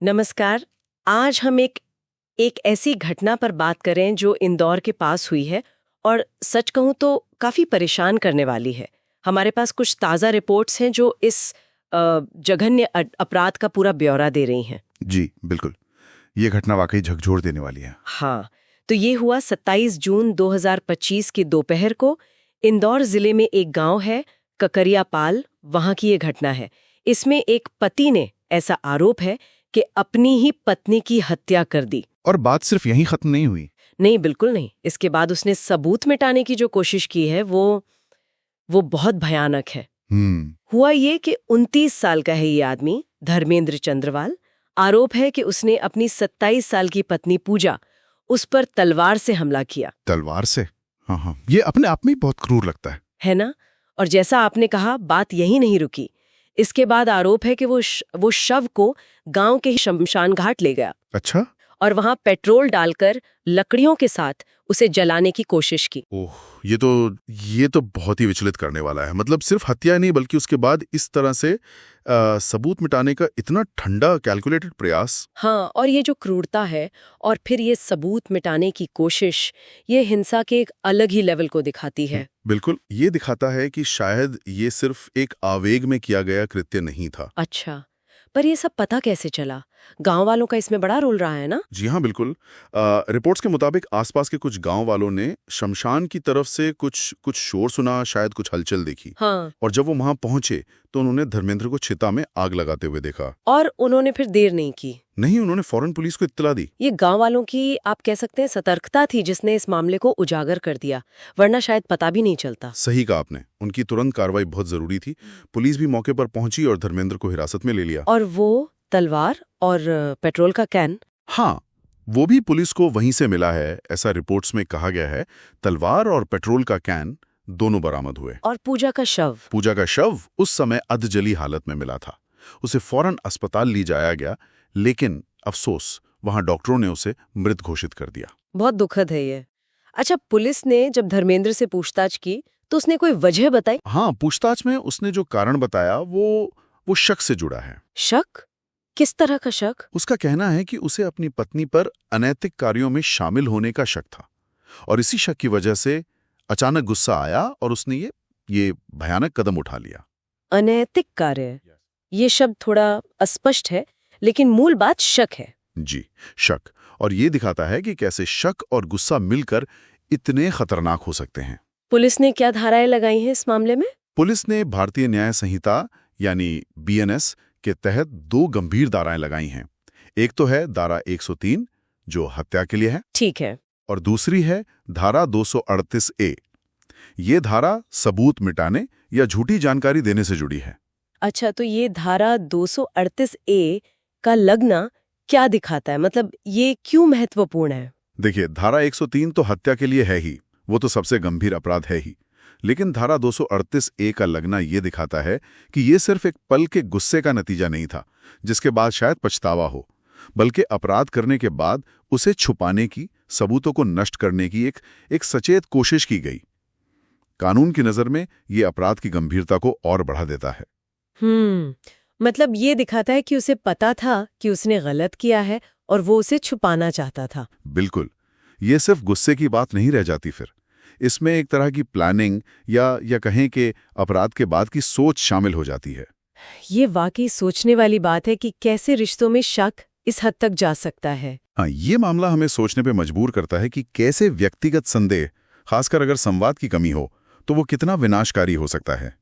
नमस्कार। आज हम एक ऐसी घटना पर बात करें जो इंदौर के पास हुई है और सच कहूं तो काफी परेशान करने वाली है। हमारे पास कुछ ताज़ा रिपोर्ट्स हैं जो इस जघन्य अपराध का पूरा ब्यौरा दे रही हैं। जी बिल्कुल, ये घटना वाकई झकझोर देने वाली है। हाँ, तो ये हुआ 27 जून 2025 की दोपहर को। इंदौर जिले में एक गांव है ककरियापाल, वहां की ये घटना है। इसमें एक पति ने, ऐसा आरोप है कि अपनी ही पत्नी की हत्या कर दी। और बात सिर्फ यहीं खत्म नहीं हुई। नहीं, बिल्कुल नहीं। इसके बाद उसने सबूत मिटाने की जो कोशिश की है वो बहुत भयानक है। हुआ ये कि 29 साल का है ये आदमी, धर्मेंद्र चंद्रवाल। आरोप है कि उसने अपनी 27 साल की पत्नी पूजा, उस पर तलवार से हमला किया। तलवार से? हाँ, ये अपने आप में ही बहुत क्रूर लगता है ना? और जैसा आपने कहा, बात यही नहीं रुकी। इसके बाद आरोप है कि वो शव को गांव के शमशान घाट ले गया। अच्छा? और वहां पेट्रोल डालकर लकड़ियों के साथ उसे जलाने की कोशिश की। ओह, ये तो बहुत ही विचलित करने वाला है। मतलब सिर्फ हत्या नहीं, बल्कि उसके बाद इस तरह से सबूत मिटाने का इतना ठंडा कैलकुलेटेड प्रयास। हाँ, और ये जो क्रूरता है और फिर ये सबूत मिटाने की कोशिश, ये हिंसा के एक अलग ही लेवल को दिखाती है। बिल्कुल, ये दिखाता है कि शायद ये सिर्फ एक आवेग में किया गया कृत्य नहीं था। अच्छा, पर ये सब पता कैसे चला? गांव वालों का इसमें बड़ा रोल रहा है ना? जी हाँ, बिल्कुल। रिपोर्ट्स के मुताबिक आसपास के कुछ गांव वालों ने शमशान की तरफ से कुछ शोर सुना, शायद कुछ हलचल देखी। हाँ। और जब वो वहां पहुंचे तो उन्होंने धर्मेंद्र को चिता में आग लगाते हुए देखा। और उन्होंने फिर देर नहीं की? नहीं, उन्होंने फौरन पुलिस को इत्तला दी। ये गांव वालों की, आप कह सकते हैं, सतर्कता थी जिसने इस मामले को उजागर कर दिया, वरना शायद पता भी नहीं चलता। सही कहा आपने, उनकी तुरंत कार्रवाई बहुत जरूरी थी। पुलिस भी मौके पर पहुंची और धर्मेंद्र को हिरासत में ले लिया। और वो तलवार और पेट्रोल का कैन? हाँ, वो भी पुलिस को वहीं से मिला है, ऐसा रिपोर्ट्स में कहा गया है। तलवार और पेट्रोल का कैन दोनों बरामद हुए। और पूजा का शव उस समय अधजली हालत में मिला था। उसे फौरन अस्पताल ले जाया गया, लेकिन अफसोस, वहां डॉक्टरों ने उसे मृत घोषित कर दिया। बहुत दुखद है ये। अच्छा, पुलिस ने जब धर्मेंद्र से पूछताछ की तो उसने कोई वजह बताई? हाँ, पूछताछ में उसने जो कारण बताया वो शक से जुड़ा है। शक? किस तरह का शक? उसका कहना है कि उसे अपनी पत्नी पर अनैतिक कार्यों में शामिल होने का शक था, और इसी शक की वजह से अचानक गुस्सा आया और उसने ये भयानक कदम उठा लिया। अनैतिक कार्य, ये शब्द थोड़ा अस्पष्ट है, लेकिन मूल बात शक है। जी, शक। और ये दिखाता है कि कैसे शक और गुस्सा मिलकर इतने खतरनाक हो सकते हैं। पुलिस ने क्या धाराएं लगाई हैं इस मामले में? पुलिस ने भारतीय न्याय संहिता यानी BNS के तहत 2 गंभीर धाराएं लगाई हैं। एक तो है धारा 103 जो हत्या के लिए है। ठीक है। और दूसरी है धारा 238A। ये धारा सबूत मिटाने या झूठी जानकारी देने से जुड़ी है। अच्छा, तो ये धारा 238A का लगना क्या दिखाता है? मतलब ये क्यों महत्वपूर्ण है? देखिए, धारा 103 तो हत्या के लिए है ही, वो तो सबसे गंभीर अपराध है ही। लेकिन धारा 238A का लगना ये दिखाता है कि ये सिर्फ एक पल के गुस्से का नतीजा नहीं था, जिसके बाद शायद पछतावा हो, बल्कि अपराध करने के बाद उसे छुपाने की, सबूतों को नष्ट करने की एक सचेत कोशिश की गई। कानून की नजर में ये अपराध की गंभीरता को और बढ़ा देता है। मतलब ये दिखाता है कि उसे पता था कि उसने गलत किया है और वो उसे छुपाना चाहता था। बिल्कुल, ये सिर्फ गुस्से की बात नहीं रह जाती, फिर इसमें एक तरह की प्लानिंग या कहें कि अपराध के बाद की सोच शामिल हो जाती है। ये वाकई सोचने वाली बात है कि कैसे रिश्तों में शक इस हद तक जा सकता है। हाँ, ये मामला हमें सोचने पे मजबूर करता है कि कैसे व्यक्तिगत संदेह, खासकर अगर संवाद की कमी हो, तो वो कितना विनाशकारी हो सकता है।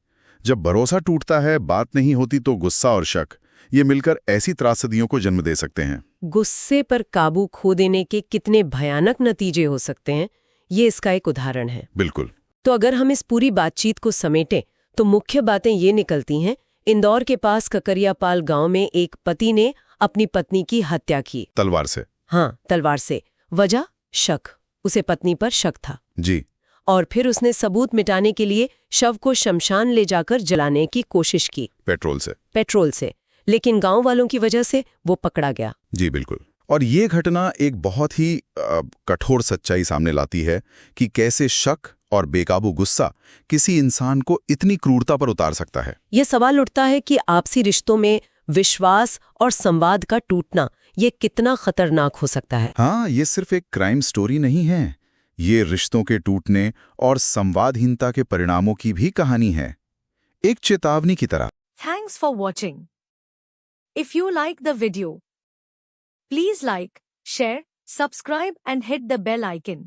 जब भरोसा टूटता है, बात नहीं होती, तो गुस्सा और शक ये मिलकर ऐसी त्रासदियों को जन्म दे सकते हैं। गुस्से पर काबू खो देने के कितने भयानक नतीजे हो सकते हैं, ये इसका एक उदाहरण है। बिल्कुल। तो अगर हम इस पूरी बातचीत को समेटें तो मुख्य बातें ये निकलती हैं। इंदौर के पास ककरियापाल गांव में एक पति ने अपनी पत्नी की हत्या की। तलवार से? हाँ, तलवार से। वजह? शक। उसे पत्नी पर शक था। जी। और फिर उसने सबूत मिटाने के लिए शव को शमशान ले जाकर जलाने की कोशिश की। पेट्रोल से। लेकिन गांव वालों की वजह से वो पकड़ा गया। जी बिल्कुल। और ये घटना एक बहुत ही कठोर सच्चाई सामने लाती है कि कैसे शक और बेकाबू गुस्सा किसी इंसान को इतनी क्रूरता पर उतार सकता है। ये सवाल उठता है कि आपसी रिश्तों में विश्वास और संवाद का टूटना, ये कितना खतरनाक हो सकता है। हाँ, ये सिर्फ एक क्राइम स्टोरी नहीं है, ये रिश्तों के टूटने और संवादहीनता के परिणामों की भी कहानी है, एक चेतावनी की तरह। Thanks for watching. If you like the video, please like, share, subscribe and hit the bell icon.